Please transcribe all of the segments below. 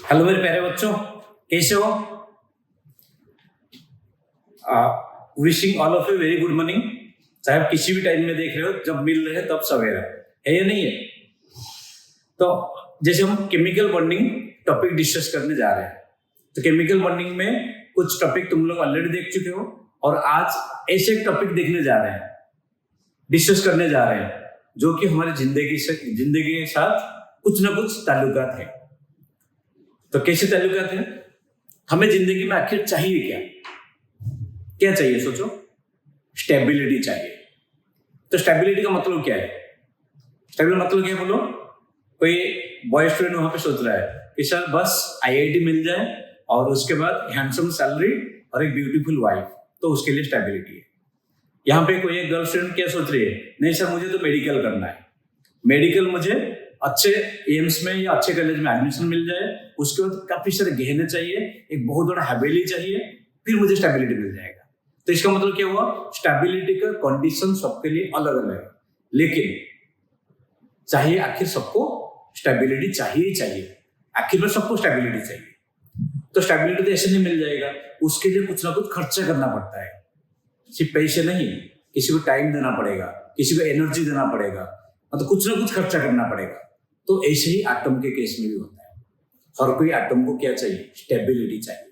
Hello मेरे प्यारे बच्चों, कैसे हो? Wishing all of you very good morning. चाहे आप किसी भी टाइम में देख रहे हो, जब मिल रहे हैं तब सवेरा है या नहीं है? तो जैसे हम केमिकल बॉन्डिंग टॉपिक डिस्कस करने जा रहे हैं, तो केमिकल बॉन्डिंग में कुछ टॉपिक तुम लोग ऑलरेडी देख चुके हो और आज ऐसे एक टॉपिक देखने जा रहे हैं, डिस्कस करने जा रहे हैं, जो कि हमारी जिंदगी के साथ कुछ ना कुछ ताल्लुकात है। तो कैसे ताल्लुकात है? हमें जिंदगी में आखिर चाहिए क्या? क्या चाहिए? सोचो। स्टेबिलिटी चाहिए। तो स्टेबिलिटी का मतलब क्या है? स्टेबिलिटी मतलब क्या है बोलो? कोई बॉय स्टूडेंट वहां पे सोच रहा है कि सर बस आईआईटी मिल जाए और उसके बाद हैंडसम सैलरी और एक ब्यूटीफुल वाइफ, तो उसके लिए स्टेबिलिटी है। यहाँ पे कोई एक गर्ल स्टूडेंट क्या सोच रही है? नहीं सर, मुझे तो मेडिकल करना है, मेडिकल मुझे अच्छे एम्स में या अच्छे कॉलेज में एडमिशन मिल जाए, उसके बाद काफी सारे गहने चाहिए, एक बहुत बड़ा हवेली चाहिए, फिर मुझे स्टेबिलिटी मिल जाएगा। तो इसका मतलब क्या हुआ? स्टेबिलिटी का कंडीशन सबके लिए अलग अलग है, लेकिन चाहिए आखिर सबको स्टेबिलिटी चाहिए ही चाहिए। आखिर में सबको स्टेबिलिटी चाहिए। तो स्टेबिलिटी तो ऐसे नहीं मिल जाएगा, उसके लिए कुछ ना कुछ खर्चा करना पड़ता है। सिर्फ पैसे नहीं, किसी को टाइम देना पड़ेगा, किसी को एनर्जी देना पड़ेगा, मतलब कुछ ना कुछ खर्चा करना पड़ेगा। तो ऐसे ही एटम के केस में भी होता है। हर कोई एटम को क्या चाहिए? स्टेबिलिटी चाहिए।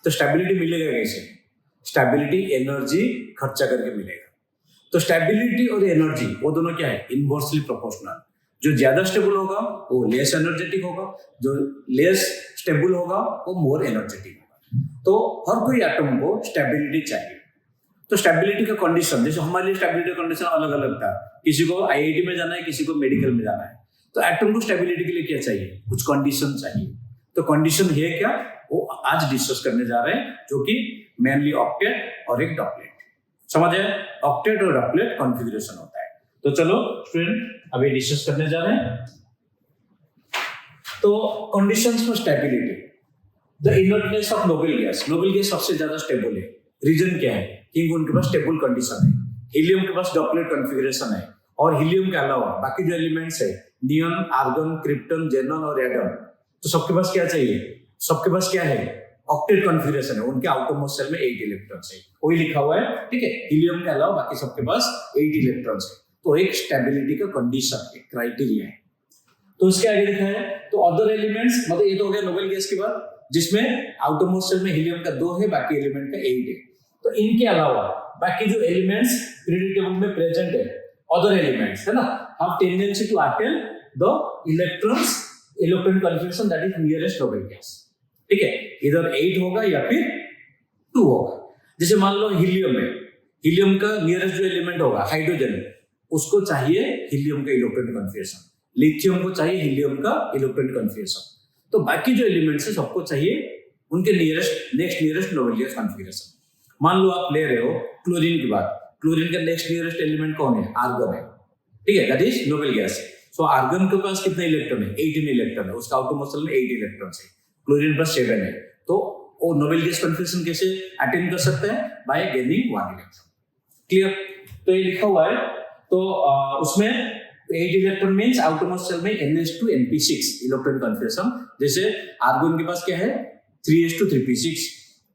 तो स्टेबिलिटी मिलेगा कैसे? स्टेबिलिटी एनर्जी खर्चा करके मिलेगा। तो स्टेबिलिटी और एनर्जी वो दोनों क्या है? Inversely proportional. जो ज्यादा स्टेबल होगा वो लेस एनर्जेटिक होगा, जो लेस स्टेबल होगा वो मोर एनर्जेटिक होगा। तो हर कोई एटम को स्टेबिलिटी चाहिए। तो स्टेबिलिटी का कंडीशन, जैसे हमारे लिए स्टेबिलिटी का कंडीशन अलग अलग था, किसी को आईआईटी में जाना है, किसी को मेडिकल में जाना है। तो एटम को स्टेबिलिटी के लिए क्या चाहिए? कुछ कंडीशन चाहिए। तो कंडीशन है क्या, वो आज डिस्कस करने जा रहे हैं, जो कि मेनली ऑक्टेट और एक डॉपलेट। समझ आए? ऑक्टेट और डॉपलेट कॉन्फ़िगरेशन होता है। तो चलो स्टूडेंट अभी डिस्कस करने जा रहे हैं। तो conditions for stability, the inertness of noble gas. Noble gas सबसे ज्यादा स्टेबल है। रीजन क्या है? क्योंकि उनके पास स्टेबल कंडीशन है। हीलियम के पास डॉपलेट कॉन्फ़िगरेशन है, और हीलियम के अलावा बाकी जो एलिमेंट्स है, नियॉन, आर्गन, क्रिप्टन, जेनॉन और एटम, तो सबके पास क्या चाहिए? सबके पास क्या है? ऑक्टेट कॉन्फ़िगरेशन है। उनके आउटरमोस्ट शेल में 8 इलेक्ट्रॉन्स है, वही लिखा हुआ है, ठीक है। हीलियम के अलावा बाकी सबके पास 8 इलेक्ट्रॉन्स है। तो एक स्टेबिलिटी का कंडीशन, एक क्राइटेरिया है। तो इसके आगे लिखा है, तो अदर एलिमेंट्स, मतलब ये तो हो गया नोबल गैस के बाद, जिसमें आउटरमोस्ट शेल में हीलियम का 2 है, बाकी एलिमेंट का 8 है। तो इनके अलावा बाकी जो एलिमेंट्स पीरियोडिक टेबल में प्रेजेंट है, अदर एलिमेंट्स है ना, have tendency to attend the electron configuration that is nearest nobel gas, ठीक है। इधर 8 होगा या फिर 2 होगा। जैसे मान लो हीलियम है, हीलियम का नियरेस्ट जो एलिमेंट होगा हाइड्रोजन, उसको चाहिए हीलियम का इलेक्ट्रॉन कॉन्फ़िगरेशन, लिथियम को चाहिए हीलियम का इलेक्ट्रॉन कॉन्फ़िगरेशन। तो बाकी जो एलिमेंट्स है सबको चाहिए उनके next nearest noble gas configuration. मान लो आप ले रहे हो क्लोरीन की बात, क्लोरीन का नेक्स्ट नियरेस्ट एलिमेंट कौन है? आर्गन है, ठीक है, that is noble gas. So argon के पास कितने इलेक्ट्रॉन है? 18 इलेक्ट्रॉन है, उसका आउटरमोस्ट शेल में 8 इलेक्ट्रॉन्स है। क्लोरीन पास 7 है। तो वो नोबल गैस कॉन्फ़िगरेशन कैसे अटेन कर सकते हैं? Bye gaining 1 electron. क्लियर? तो ये लिखा हुआ है। तो उसमें 8 इलेक्ट्रॉन मींस आउटरमोस्ट शेल में NH2 NP6 इलेक्ट्रॉन कॉन्फ़िगरेशन। जैसे आर्गन के पास क्या है? 3s2 3p6,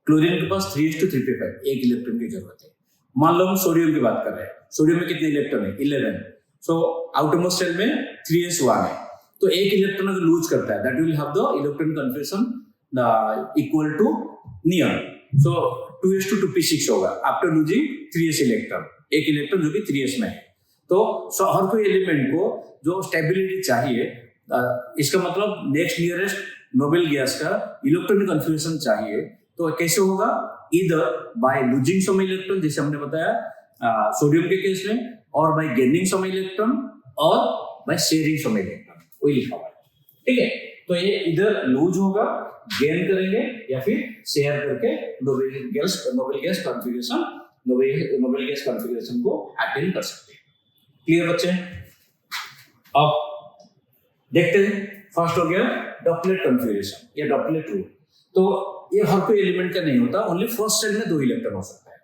क्लोरीन के पास 3s2 3p5, एक इलेक्ट्रॉन की जरूरत है। मान लो हम सोडियम की बात कर रहे हैं, सोडियम में कितने इलेक्ट्रॉन है? 11। सो आउटरमोस्ट शेल में 3s1 है, तो एक इलेक्ट्रॉन अगर लूज करता है, that will have the electron configuration equal to neon. So 2s2 2p6 होगा आफ्टर लूजिंग 3s इलेक्ट्रॉन, एक इलेक्ट्रॉन जो कि 3s में है। तो हर कोई एलिमेंट को जो स्टेबिलिटी चाहिए, इसका मतलब नेक्स्ट नियरेस्ट नोबल गैस का इलेक्ट्रॉन कॉन्फ़िगरेशन चाहिए। तो कैसे होगा? इधर बाय लूजिंग सम इलेक्ट्रॉन, जैसे हमने बताया सोडियम के केस में, और बाय गेनिंग सम इलेक्ट्रॉन, और बाय शेयरिंग सम इलेक्ट्रॉन, वही लिखा हुआ है, ठीक है। तो ये इधर लूज होगा, गेन करेंगे, या फिर शेयर करके नोबल गैस कॉन्फ़िगरेशन को अटेन कर सकते हैं। क्लियर बच्चे? अब देखते हैं, फर्स्ट हो गया डॉपलेट कॉन्फ़िगरेशन या डॉपलेट रूल। तो ये हर कोई एलिमेंट का नहीं होता, ओनली फर्स्ट शेल में 2 इलेक्ट्रॉन हो सकता है।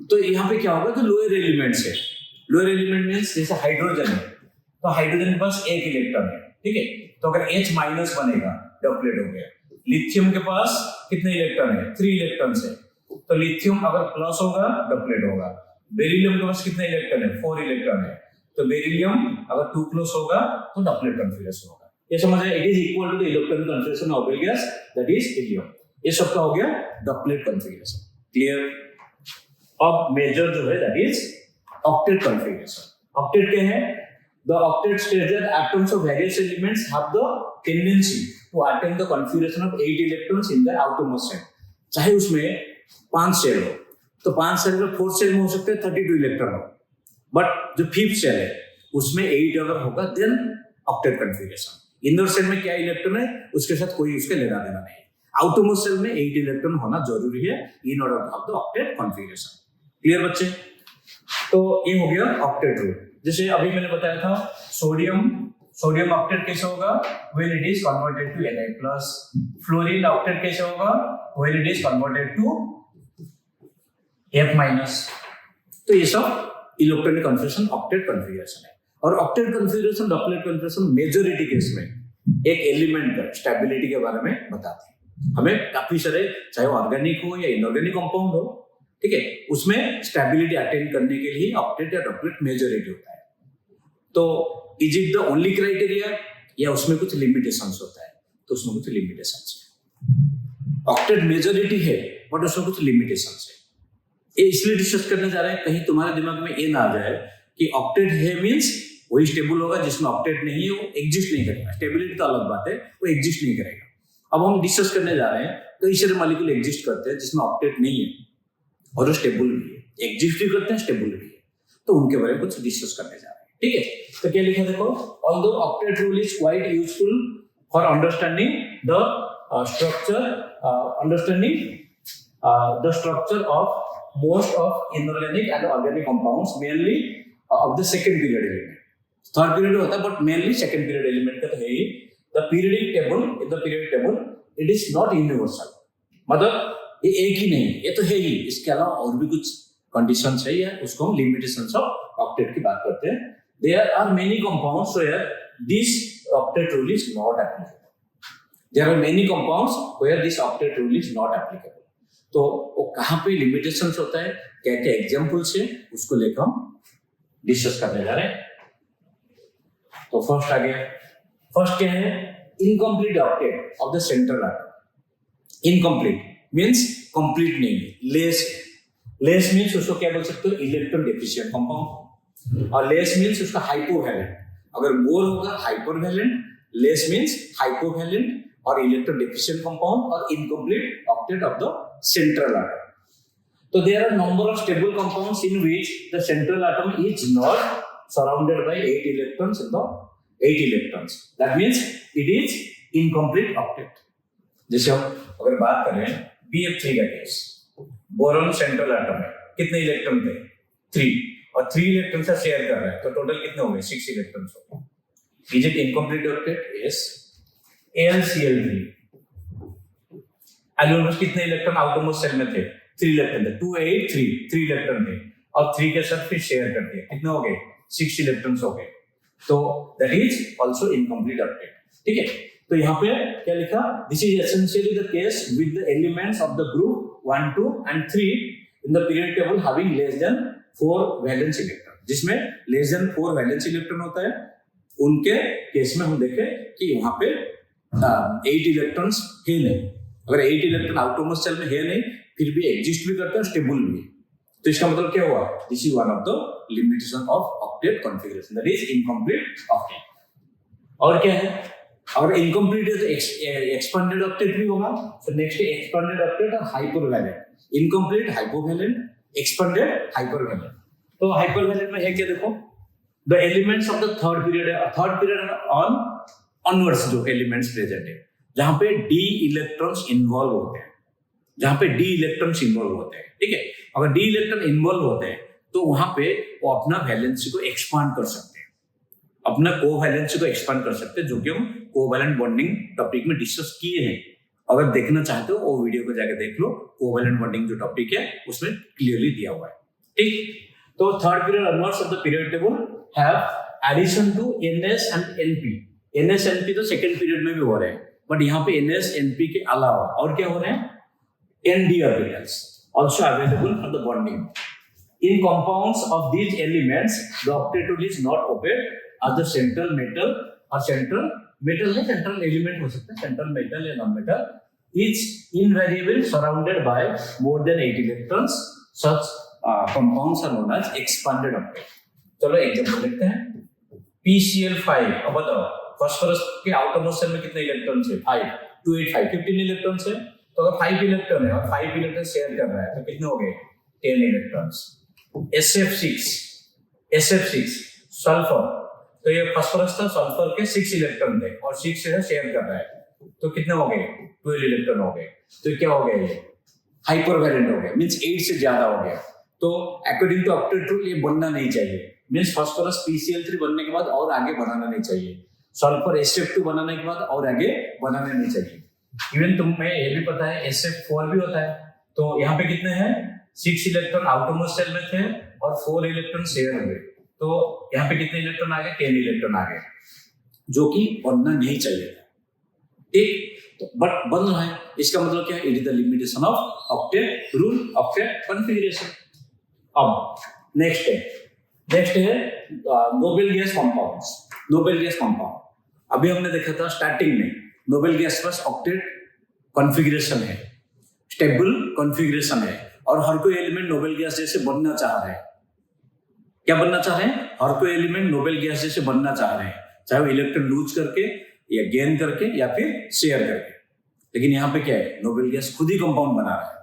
तो यहाँ पे क्या होगा? तो लोअर एलिमेंट्स है, लोअर एलिमेंट मींस जैसे हाइड्रोजन है, तो हाइड्रोजन के पास 1 इलेक्ट्रॉन है, ठीक है। तो अगर H- बनेगा डबलेट हो गया। लिथियम के पास कितने इलेक्ट्रॉन है? 3 इलेक्ट्रॉन है, तो लिथियम अगर प्लस होगा डबलेट होगा। बेरिलियम के पास कितने इलेक्ट्रॉन है? 4 इलेक्ट्रॉन है, तो बेरिलियम अगर 2 प्लस होगा तो डबलेट कॉन्फ़िगरेशन होगा। ये समझ आया? It is equal to the electron configuration of noble gas, that is helium. ये सबका हो गया डबलेट कॉन्फ़िगरेशन। क्लियर? अब मेजर जो है that is octet configuration. Octet क्या है? The octet states that atoms of various elements have the tendency to attain the configuration of 8 electrons in their outermost shell। चाहे उसमें 5 शेल हो, तो 5 shell में 4 शेल में हो सकते हैं 32 इलेक्ट्रॉन हो, बट जो 5th शेल है उसमें 8 अगर होगा then octet configuration. Inner shell में क्या इलेक्ट्रॉन है उसके साथ कोई उसके लेना देना नहीं। आउटरमोस्ट शेल में 8 इलेक्ट्रॉन होना जरूरी है in order to have the octet configuration. Clear बच्चे? तो ये हो गया ऑक्टेट रूल। जैसे अभी मैंने बताया था सोडियम ऑक्टेट कैसे होगा? When it is converted to Na+। Fluorine octet कैसे होगा? When it is converted to F-। तो ये सब इलेक्ट्रॉनिक कॉन्फ़िगरेशन ऑक्टेट कॉन्फ़िगरेशन है। और octet configuration doublet configuration majority case में एक एलिमेंट का स्टेबिलिटी के बारे में बताते हैं। हमें काफी सारे, चाहे ऑर्गेनिक हो या इनऑर्गेनिक कंपाउंड हो, ठीक है, उसमें स्टेबिलिटी अटेन करने के लिए ऑक्टेट या डबलेट मेजॉरिटी होता है। तो is it the only criteria या उसमें कुछ लिमिटेशंस होता है? तो उसमें कुछ लिमिटेशंस है। ऑक्टेट मेजॉरिटी है बट उसमें कुछ लिमिटेशंस है। ये इसलिए डिस्कस करने जा रहे हैं कहीं तुम्हारे दिमाग में ये ना आ जाए कि ऑक्टेट है मींस वही स्टेबल होगा, जिसमें ऑक्टेट नहीं है वो एग्जिस्ट नहीं करेगा। स्टेबिलिटी तो अलग बात है, वो एग्जिस्ट नहीं करेगा। अब हम डिस्कस करने जा रहे हैं कई सारे मॉलिक्यूल एग्जिस्ट करते हैं जिसमें ऑक्टेट नहीं है और वो स्टेबल भी है, एग्जिस्ट भी करते हैं, स्टेबल भी है, तो उनके बारे में कुछ डिस्कस करने जा रहे हैं। ठीक है, तो क्या लिखा देखो, although octet rule is quite useful for understanding the structure of most of inorganic and organic compounds, mainly of the second period element. Third period होता है but mainly second period element का तो है ही। The periodic table, in the period table it is not universal, मतलब ये एक ही नहीं, ये तो है ही, इसके अलावा और भी कुछ कंडीशंस है या उसको हम लिमिटेशंस ऑफ ऑक्टेट की बात करते हैं। There are many compounds where this octet rule is not applicable. There are many compounds where this octet rule is not applicable. तो वो कहाँ पे limitations होता है, क्या क्या examples है, उसको लेकर हम डिस्कस करने जा रहे हैं। तो फर्स्ट आ गया, फर्स्ट क्या है? incomplete octet of the central atom। incomplete means complete नहीं है, less means उसको क्या बोल सकते हो? Electron deficient compound. और लेस मीन्स उसका हाइपोवैलेंट, अगर मोर होगा हाइपरवैलेंट, लेस मीन्स हाइपोवैलेंट और इलेक्ट्रॉन डेफिशिएंट कंपाउंड, और incomplete octet of the central atom. तो there are number of stable compounds in which the central atom is not surrounded by 8 electrons in the 8 electrons, that means it is incomplete octet. जैसे हम अगर बात करें BF3 का case, boron central atom है, कितने electron थे? 3, और 3 इलेक्ट्रॉन से शेयर कर रहा है, तो टोटल कितने हो गए? 6 इलेक्ट्रॉन्स हो गए। Is it incomplete octet? Yes. AlCl3, aluminium कितने इलेक्ट्रॉन आउटरमोस्ट शेल में थे? 3 इलेक्ट्रॉन थे, 2 8 3 3 इलेक्ट्रॉन थे, और 3 के साथ फिर शेयर कर दिया, कितने हो गए? 6 इलेक्ट्रॉन्स हो गए, तो that is also incomplete octet. ठीक है, तो यहाँ पे क्या लिखा? This is essentially the case with the elements of the group 1 2 and 3 in the period table having less than 4 valence electron. जिसमें लेस देन 4 वैलेंस इलेक्ट्रॉन होता है, उनके केस में हम देखें कि वहां पे 8 इलेक्ट्रॉन्स है नहीं। अगर 8 इलेक्ट्रॉन आउटरमोस्ट शेल में है नहीं, फिर भी एग्जिस्ट भी करते हैं, स्टेबल भी है, तो इसका मतलब क्या हुआ? This is one of the limitation of octet configuration, that is incomplete octet. और क्या है? और इनकम्प्लीट है तो एक्सपेंडेड ऑक्टेट भी होगा। तो नेक्स्ट एक्सपेंडेड ऑक्टेट और हाइपरवैलेंट। Incomplete हाइपोवैलेंट, expanded हाइपरवैलेंट। तो हाइपरवैलेंट में है क्या देखो, the elements of the third period on onwards जो एलिमेंट्स प्रेजेंट है, जहां पे डी इलेक्ट्रॉन्स इन्वॉल्व होते हैं, ठीक है। अगर डी इलेक्ट्रॉन इन्वॉल्व होते हैं तो वहां पे वो अपना वैलेंसी को एक्सपांड कर सकते हैं, अपना कोवैलेंसी को एक्सपांड कर सकते हैं, जो कि हम कोवैलेंट बॉन्डिंग टॉपिक में डिस्कस किए हैं। अगर देखना चाहते हो वो वीडियो को जाकर देख लो, कोवैलेंट बॉन्डिंग जो टॉपिक है उसमें क्लियरली दिया हुआ है। ठीक, तो third period onwards of the period table have addition to NS and NP। NS NP तो सेकंड पीरियड में भी हो रहे हैं, बट यहाँ पे NS NP के अलावा और क्या हो रहे हैं, ND orbitals also available for the bonding. In compounds of these elements, the octet rule is not obeyed as the central metal or central element हो सकता है, central metal या non-metal is invariably surrounded by more than 8 electrons. Such compounds are known as expanded octet. चलो example देखते हैं. PCl5. अब बताओ phosphorus के आउटरमोस्ट शेल में कितने इलेक्ट्रॉन्स है? 5 2 8 5 15 इलेक्ट्रॉन्स है. तो अगर 5 इलेक्ट्रॉन है और 5 इलेक्ट्रॉन शेयर कर रहा है तो कितने हो गए? 10 इलेक्ट्रॉन्स. SF6 सल्फर, तो ये फास्फोरस था, सल्फर के 6 इलेक्ट्रॉन थे और 6 से शेयर कर रहा है तो कितने हो गए? 12 इलेक्ट्रॉन हो गए. तो क्या हो गया? ये हाइपरवैलेंट हो गया, मींस 8 से ज्यादा हो गया. तो अकॉर्डिंग टू ऑक्टेट रूल ये बनना नहीं चाहिए. मींस फास्फोरस PCl3 बनने के बाद और आगे बनाना नहीं चाहिए. सल्फर SF2 बनाने के बाद और आगे बनाना नहीं चाहिए. इवन तुम्हें ये भी पता है SF4 भी होता है. तो यहाँ पे कितने हैं? 6 इलेक्ट्रॉन आउटरमोस्ट शेल में थे और 4 इलेक्ट्रॉन शेयर हुए. तो यहाँ पे कितने इलेक्ट्रॉन आ गए? 10 इलेक्ट्रॉन आ गए, जो कि बनना नहीं चाहिए था. ठीक, तो बट बन रहा है. इसका मतलब क्या है? It is the limitation of octet rule, octet configuration. अब नेक्स्ट है noble gas compounds. Noble gas compound अभी हमने देखा था स्टार्टिंग में. Noble gas pass octet configuration है, स्टेबल कॉन्फ़िगरेशन है और हर कोई एलिमेंट नोबेल गैस जैसे बनना चाह रहे हैं. क्या बनना चाह रहे हैं? हर कोई एलिमेंट नोबेल गैस जैसे बनना चाह रहे हैं, चाहे वो इलेक्ट्रॉन लूज करके या गेन करके या फिर शेयर करके. लेकिन यहाँ पे क्या है? नोबेल गैस खुद ही कंपाउंड बना रहा है.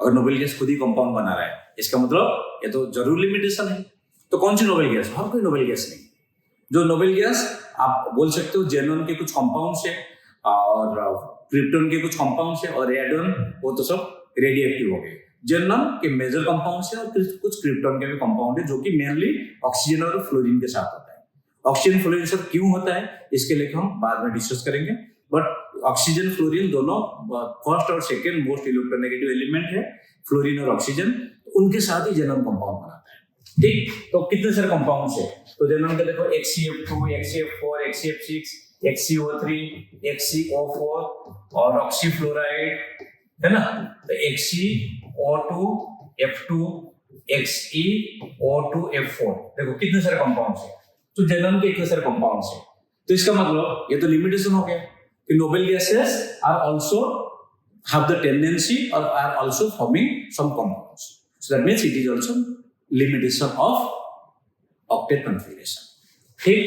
अगर नोबेल गैस खुद ही कंपाउंड बना रहा है इसका मतलब ये तो जरूर लिमिटेशन है. तो कौन सी नोबेल गैस? हर कोई नोबेल गैस नहीं. जो नोबेल गैस आप बोल सकते हो जेनॉन के कुछ कंपाउंड्स है और क्रिप्टॉन के कुछ कंपाउंड्स है और रेडॉन, वो तो सब रेडियोएक्टिव हो गए. जेनॉन के मेजर कंपाउंड्स है और कुछ क्रिप्टॉन के भी कंपाउंड है जो कि मेनली ऑक्सीजन और फ्लोरीन के साथ होता है. ऑक्सीजन फ्लोरीन सर क्यों होता है इसके लिए हम बाद में डिस्कस करेंगे. बट ऑक्सीजन फ्लोरीन दोनों फर्स्ट और सेकेंड मोस्ट इलेक्ट्रोनेगेटिव एलिमेंट है. फ्लोरीन और ऑक्सीजन, उनके साथ ही जेनॉन कंपाउंड बनाता है. ठीक, तो कितने सारे कंपाउंड्स है? तो जेनॉन के देखो HCF2, HCF4, HCF6, HCO3, HCO4 और ऑक्सीफ्लोराइड है ना. तो HCO2, F2, HeO2, F4. देखो कितने सारे कंपाउंड्स है. तो जेनॉन के इतने सारे कंपाउंड्स है. तो इसका मतलब ये तो लिमिटेशन हो गया कि noble gases are also have the tendency or are also forming some compounds. So that means it is also limitation of octet configuration. ठीक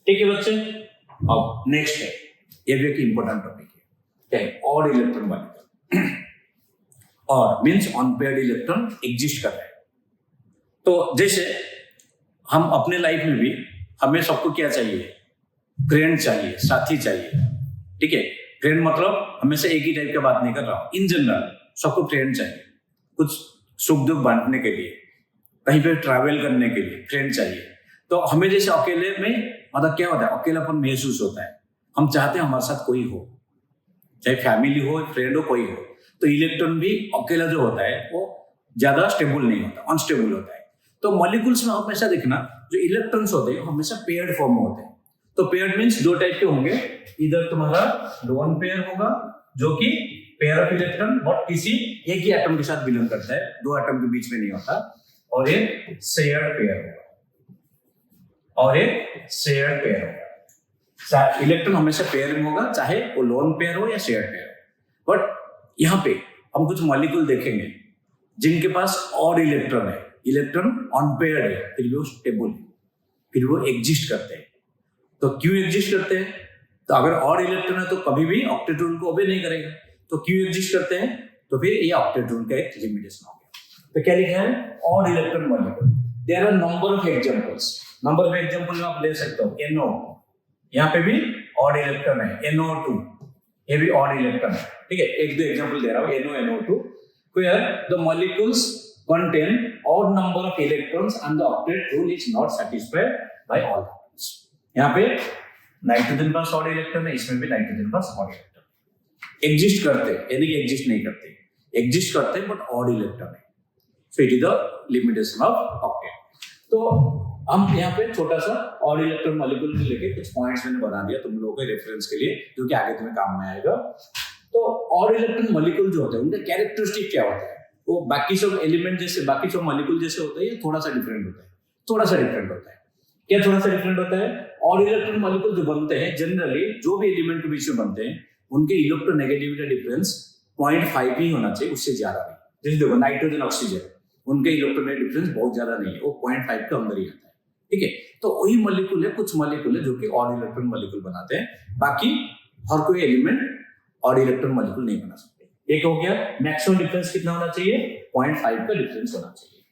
है बच्चे. अब नेक्स्ट है, ये भी एक इंपॉर्टेंट टॉपिक है. क्या है? ऑड इलेक्ट्रॉन वाले. Odd means unpaired electron exist कर रहे हैं. तो जैसे हम अपने लाइफ में भी हमें सबको क्या चाहिए? फ्रेंड चाहिए, साथी चाहिए. ठीक है, फ्रेंड मतलब हमेशा एक ही टाइप का बात नहीं कर रहा हूं. इन जनरल सबको फ्रेंड चाहिए, कुछ सुख दुख बांटने के लिए, कहीं पे ट्रैवल करने के लिए फ्रेंड चाहिए. तो हमें जैसे अकेले में मतलब क्या होता है? अकेलापन महसूस होता है. हम चाहते हैं हमारे साथ कोई हो, चाहे फैमिली हो, फ्रेंड हो, कोई हो. तो इलेक्ट्रॉन भी अकेला जो होता है वो ज्यादा स्टेबल नहीं होता, अनस्टेबल होता है. तो मॉलिक्यूल्स में हमेशा देखना जो इलेक्ट्रॉन्स होते हैं हमेशा पेयर्ड फॉर्म में होते हैं. तो पेयर्ड मीन्स दो टाइप के होंगे. इधर तुम्हारा लोन पेयर होगा जो कि पेयर ऑफ इलेक्ट्रॉन बट किसी एक ही एटम के साथ बिलोंग करता है, दो एटम के बीच में नहीं होता. और एक शेयर्ड पेयर होगा इलेक्ट्रॉन हमेशा पेयर में होगा, चाहे वो लोन पेयर हो या शेयर्ड पेयर हो. बट यहाँ पे हम कुछ मॉलिक्यूल देखेंगे जिनके पास ऑड इलेक्ट्रॉन है, इलेक्ट्रॉन अनपेयर्ड है, फिर भी वो स्टेबल है, फिर वो एग्जिस्ट करते हैं. तो क्यों एग्जिस्ट करते हैं? तो अगर ऑड इलेक्ट्रॉन है तो कभी भी ऑक्टेट रूल को ओबे नहीं करेगा. तो क्यों एग्जिस्ट करते हैं? तो फिर ये ऑक्टेट रूल का एक लिमिटेशन हो गया. तो क्या लिखा है? Odd electron molecule. There are number of examples. Number of example आप ले सकते हो. NO, यहाँ पे भी ऑड इलेक्ट्रॉन है. NO2, ये भी ऑड इलेक्ट्रॉन है. ठीक है, एक दो एग्जांपल दे रहा हूँ. NO2 where the molecules contain odd number of electrons and the octet rule is not satisfied by all atoms. यहाँ पे नाइट्रोजन पास ऑड इलेक्ट्रॉन है, इसमें भी नाइट्रोजन पास ऑड इलेक्ट्रॉन. एग्जिस्ट करते हैं, यानी कि एग्जिस्ट नहीं करते, एग्जिस्ट करते हैं बट ऑड इलेक्ट्रॉन है. So it is the limitation of octet. तो हम यहाँ पे छोटा सा ऑड इलेक्ट्रॉन मॉलिक्यूल लेके कुछ पॉइंट्स मैंने बना दिया तुम लोगों के रेफरेंस के लिए, जो कि आगे तुम्हें काम में आएगा। तो ऑड इलेक्ट्रॉन मॉलिक्यूल जो होते हैं उनका कैरेक्टरिस्टिक क्या होता है, वो बाकी सब एलिमेंट जैसे, बाकी सब मॉलिक्यूल जैसे होता है, ये थोड़ा सा डिफरेंट होता है। थोड़ा सा डिफरेंट होता है। क्या थोड़ा सा डिफरेंट होता है? ऑड इलेक्ट्रॉन मॉलिक्यूल जो बनते हैं जनरली, जो भी एलिमेंट के बीच में बनते हैं, उनके इलेक्ट्रोनेगेटिविटी डिफरेंस 0.5 ही होना चाहिए, उससे ज्यादा नहीं। जैसे देखो नाइट्रोजन ऑक्सीजन, उनके इलेक्ट्रोनेगेटिव डिफरेंस बहुत ज्यादा नहीं है, वो 0.5 के अंदर ही आता है। ठीक है, तो वही मॉलिक्यूल है, कुछ मॉलिक्यूल है जो कि ऑड इलेक्ट्रॉन मॉलिक्यूल बनाते हैं, बाकी हर कोई एलिमेंट ऑड इलेक्ट्रॉन मॉलिक्यूल नहीं बना सकते। एक हो गया। मैक्सिमम डिफरेंस कितना होना चाहिए? 0.5 का डिफरेंस होना चाहिए।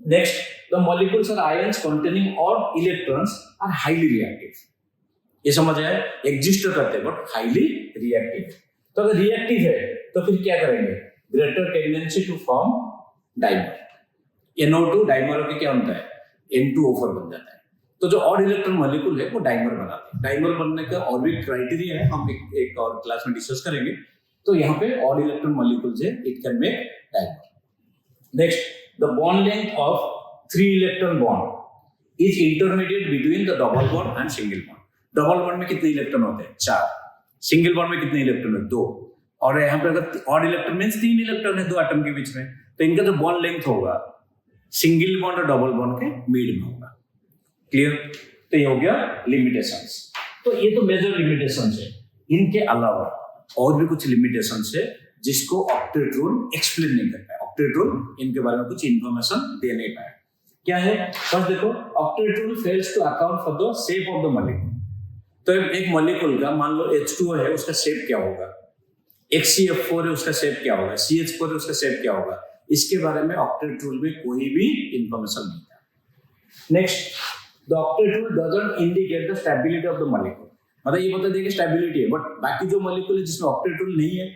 Next, the molecules or ions containing odd electrons are highly reactive. ये समझ आया? एग्जिस्ट करते हैं बट हाईली रिएक्टिव। तो अगर रिएक्टिव है तो फिर क्या करेंगे? Greater tendency to form dimer. NO2 dimer होकर क्या बनता है? N2O4 बन जाता है। तो जो ऑड इलेक्ट्रॉन मॉलिक्यूल है वो डाइमर बनाते हैं। डाइमर बनने का और भी क्राइटेरिया है, हम एक और क्लास में डिस्कस करेंगे। तो यहाँ पे ऑड इलेक्ट्रॉन मॉलिक्यूल्स है, it can make dimer. Next, the bond length of 3 electron bond is intermediate between the double bond and single bond. Double bond में कितने इलेक्ट्रॉन होते हैं? 4। सिंगल बॉन्ड में कितने इलेक्ट्रॉन है? 2। और यहाँ पे अगर ऑड इलेक्ट्रॉन मींस 3 इलेक्ट्रॉन है 2 एटम के बीच में, तो इनका जो बॉन्ड लेंथ होगा सिंगल बॉन्ड और डबल बॉन्ड के मिड में होगा। क्लियर? तो ये हो गया लिमिटेशंस। तो ये तो मेजर लिमिटेशंस है। इनके अलावा और भी कुछ लिमिटेशंस है जिसको ऑक्टेट रूल एक्सप्लेन नहीं कर पाया। ऑक्टेट रूल इनके बारे में कुछ इंफॉर्मेशन दे नहीं पाया। क्या है? फर्स्ट देखो, octet rule fails to account for the shape of the molecule. तो एक मॉलिक्यूल का मान लो H2O है, उसका शेप क्या होगा? HCF4 है, उसका शेप क्या होगा? CH4 है, उसका शेप क्या होगा? इसके बारे में ऑक्टेट रूल में कोई भी इंफॉर्मेशन नहीं था। Next, the octet rule doesn't indicate the stability of the molecule. मतलब ये बता देगा स्टेबिलिटी है, बट बाकी जो मॉलिक्यूल है जिसमें ऑक्टेट रूल नहीं है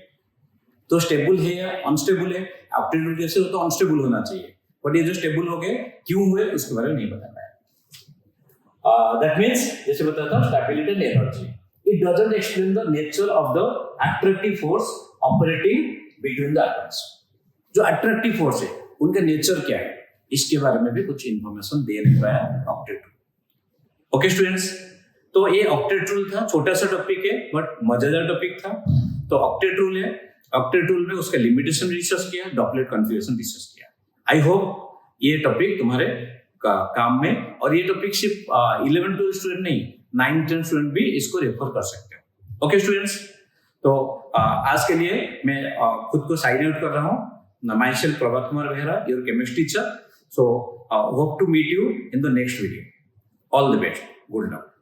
तो स्टेबल है या अनस्टेबल है। ऑक्टेट रूल जैसे हो तो अनस्टेबल होना चाहिए, बट ये जो स्टेबल हो गए क्यों हुए उसके बारे में नहीं बता पाया। दैट मींस जैसे बताया था stability and energy, it doesn't explain the nature of the attractive force operating between the atoms. जो अट्रैक्टिव फोर्स है उनका नेचर क्या है, इसके बारे में भी कुछ इंफॉर्मेशन दे नहीं पाया ऑक्टेट रूल। ओके स्टूडेंट्स, तो ये ऑक्टेट रूल था, छोटा सा टॉपिक है बट मजेदार टॉपिक था। तो ऑक्टेट रूल है, ऑक्टेट रूल में उसका लिमिटेशन डिस्कस किया, डॉपलेट कॉन्फ़िगरेशन डिस्कस किया। आई होप ये टॉपिक तुम्हारे काम में, और ये टॉपिक सिर्फ 11-12 स्टूडेंट नहीं, 9-10 स्टूडेंट भी इसको रेफर कर सकते हो। ओके स्टूडेंट्स, तो आज के लिए मैं खुद को साइन आउट कर रहा हूँ। myself Prabhat Kumar Behera, your chemistry teacher. So hope to meet you in the next video. All the best. Good luck.